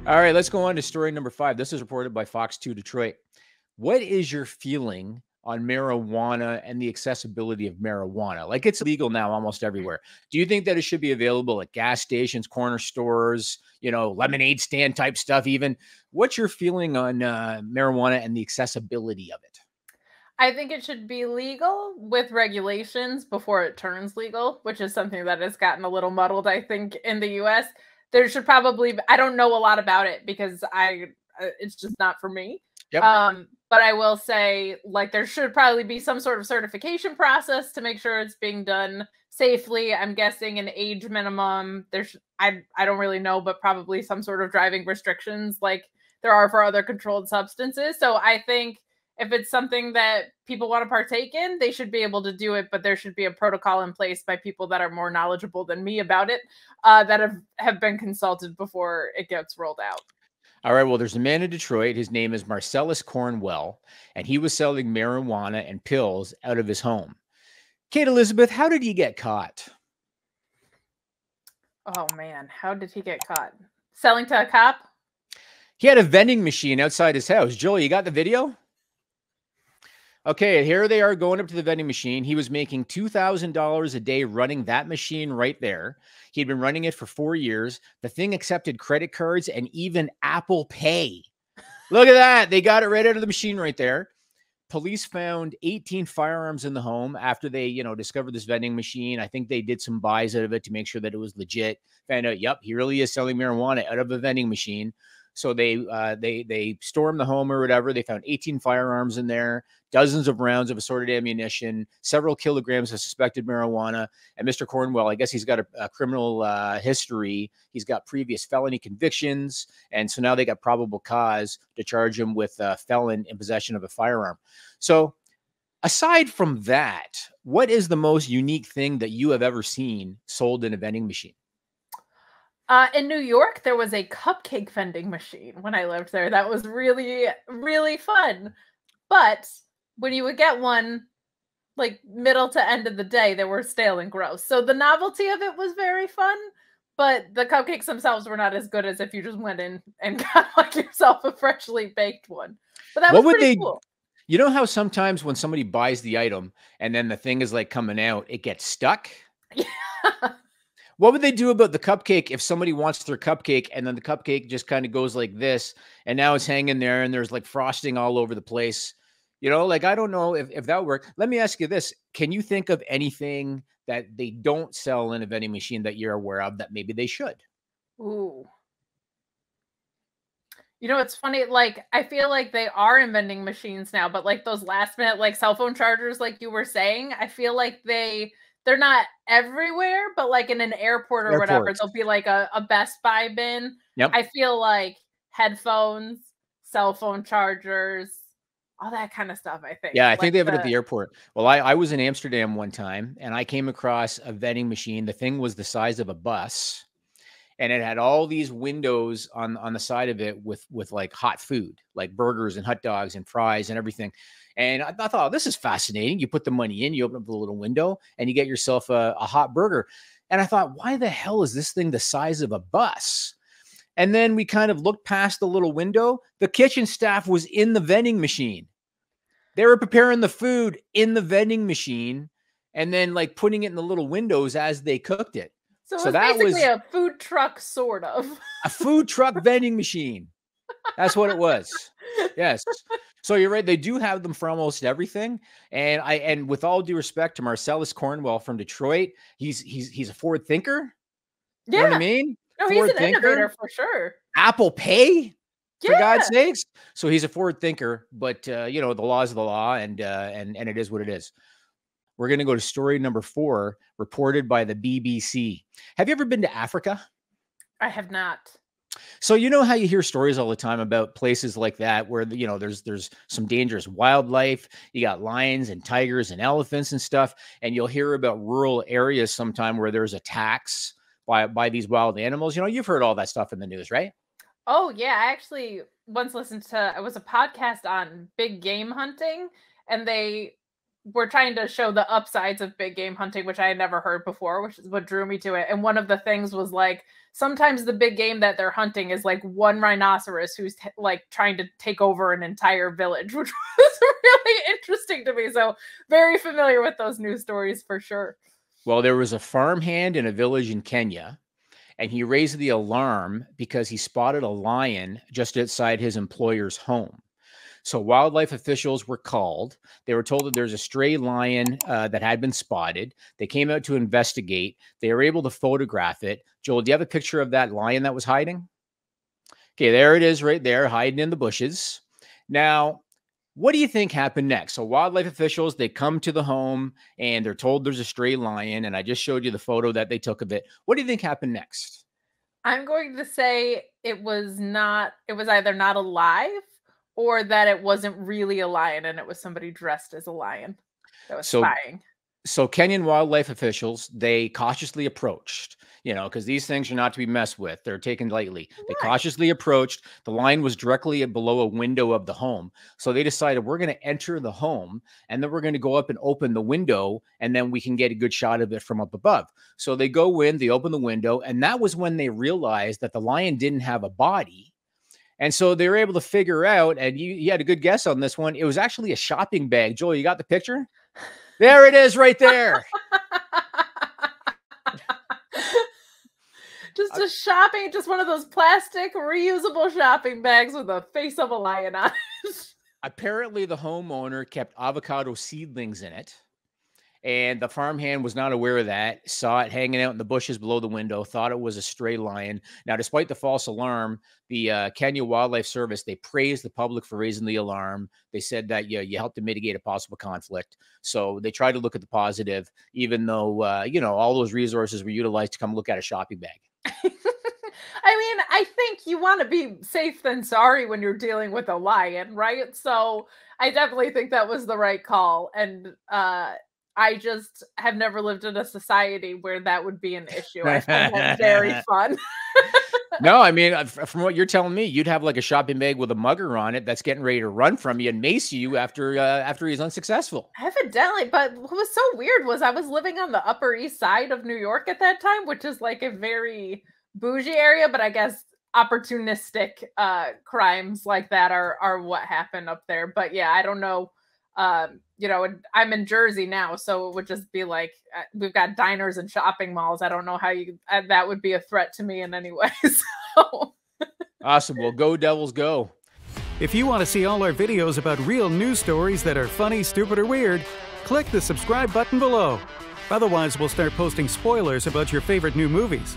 All right, let's go on to story number 5. This is reported by Fox 2 Detroit. What is your feeling on marijuana and the accessibility of marijuana? Like, it's legal now almost everywhere. Do you think that it should be available at gas stations, corner stores, lemonade stand type stuff even? What's your feeling on marijuana and the accessibility of it? I think it should be legal with regulations before it turns legal, which is something that has gotten a little muddled, I think, in the US. There should probably I don't know a lot about it because it's just not for me. Yep. But I will say, like, there should probably be some sort of certification process to make sure it's being done safely. I'm guessing an age minimum. I don't really know, but probably some sort of driving restrictions like there are for other controlled substances. So I think if it's something that people want to partake in, they should be able to do it, but there should be a protocol in place by people that are more knowledgeable than me about it, that have been consulted before it gets rolled out. All right. Well, there's a man in Detroit. His name is Marcellus Cornwell, and he was selling marijuana and pills out of his home. Kate Elizabeth, how did he get caught? Oh, man. How did he get caught? Selling to a cop? He had a vending machine outside his house. Joel, you got the video? Okay, here they are going up to the vending machine. He was making $2,000 a day running that machine right there. He'd been running it for 4 years. The thing accepted credit cards and even Apple Pay. Look at that. They got it right out of the machine right there. Police found 18 firearms in the home after they, discovered this vending machine. I think they did some buys out of it to make sure that it was legit. Found out, yep, he really is selling marijuana out of a vending machine. So they stormed the home or whatever. They found 18 firearms in there, dozens of rounds of assorted ammunition, several kilograms of suspected marijuana. And Mr. Cornwell, I guess he's got a criminal history. He's got previous felony convictions. And so now they got probable cause to charge him with felon in possession of a firearm. So aside from that, what is the most unique thing that you have ever seen sold in a vending machine? In New York, there was a cupcake vending machine when I lived there. That was really, really fun. But when you would get one, like middle to end of the day, they were stale and gross. So the novelty of it was very fun, but the cupcakes themselves were not as good as if you just went in and got like yourself a freshly baked one. But that was pretty cool. You know how sometimes when somebody buys the item and then the thing is like coming out, it gets stuck? Yeah. What would they do about the cupcake if somebody wants their cupcake and then the cupcake just kind of goes like this and now it's hanging there and there's like frosting all over the place? I don't know if that would work. Let me ask you this. Can you think of anything that they don't sell in a vending machine that you're aware of that maybe they should? Ooh. It's funny, like, I feel like they are in vending machines now, but like those last minute, like cell phone chargers, like you were saying, I feel like they're not everywhere, but like in an airport or whatever, there'll be like a Best Buy bin. Yep. I feel like headphones, cell phone chargers, all that kind of stuff, I think. Yeah, I think they have it at the airport. Well, I was in Amsterdam one time and I came across a vending machine. The thing was the size of a bus and it had all these windows on the side of it with like hot food, like burgers and hot dogs and fries and everything. And I thought, oh, this is fascinating. You put the money in, you open up the little window and you get yourself a hot burger. And I thought, why the hell is this thing the size of a bus? And then we kind of looked past the little window. The kitchen staff was in the vending machine. They were preparing the food in the vending machine and then like putting it in the little windows as they cooked it. So that basically was a food truck, sort of. A food truck vending machine. That's what it was. Yes. So you're right. They do have them for almost everything. And with all due respect to Marcellus Cornwell from Detroit, he's a forward thinker. Yeah. You know what I mean? No, he's an innovator for sure. Apple Pay, for God's sakes. So he's a forward thinker, but the law is the law, and it is what it is. We're going to go to story number 4, reported by the BBC. Have you ever been to Africa? I have not. So you know how you hear stories all the time about places like that where there's some dangerous wildlife. You got lions and tigers and elephants and stuff, and you'll hear about rural areas sometime where there's attacks by these wild animals. You've heard all that stuff in the news, right? Oh yeah, I actually once listened to it was a podcast on big game hunting, and they we're trying to show the upsides of big game hunting, which I had never heard before, which is what drew me to it. And one of the things was like, sometimes the big game that they're hunting is like one rhinoceros who's like trying to take over an entire village, which was really interesting to me. So very familiar with those news stories for sure. Well, there was a farmhand in a village in Kenya, and he raised the alarm because he spotted a lion just outside his employer's home. So wildlife officials were called. They were told that there's a stray lion that had been spotted. They came out to investigate. They were able to photograph it. Joel, do you have a picture of that lion that was hiding? Okay, there it is right there, hiding in the bushes. Now, what do you think happened next? So wildlife officials, they come to the home and they're told there's a stray lion. And I just showed you the photo that they took of it. What do you think happened next? I'm going to say it was either not alive or that it wasn't really a lion and it was somebody dressed as a lion that was spying. So Kenyan wildlife officials, they cautiously approached, because these things are not to be messed with. They're taken lightly. They cautiously approached. The lion was directly below a window of the home. So they decided, we're going to enter the home and then we're going to go up and open the window and then we can get a good shot of it from up above. So they go in, they open the window, and that was when they realized that the lion didn't have a body. And so they were able to figure out, and you had a good guess on this one. It was actually a shopping bag. Joel, you got the picture? There it is right there. Just one of those plastic reusable shopping bags with a face of a lion on it. Apparently the homeowner kept avocado seedlings in it. And the farmhand was not aware of that, saw it hanging out in the bushes below the window, thought it was a stray lion. Now, despite the false alarm, the Kenya Wildlife Service, they praised the public for raising the alarm. They said that you helped to mitigate a possible conflict. So they tried to look at the positive, even though, all those resources were utilized to come look at a shopping bag. I mean, I think you want to be safe than sorry when you're dealing with a lion, right? So I definitely think that was the right call. And, I just have never lived in a society where that would be an issue. I find that very fun. No, I mean, from what you're telling me, you'd have like a shopping bag with a mugger on it that's getting ready to run from you and mace you after he's unsuccessful. Evidently, but what was so weird was I was living on the Upper East Side of New York at that time, which is like a very bougie area, but I guess opportunistic crimes like that are what happened up there. But yeah, I don't know. I'm in Jersey now, so it would just be like, we've got diners and shopping malls. I don't know how that would be a threat to me in any way. So. Awesome. Well, go Devils, go. If you want to see all our videos about real news stories that are funny, stupid, or weird, click the subscribe button below. Otherwise, we'll start posting spoilers about your favorite new movies.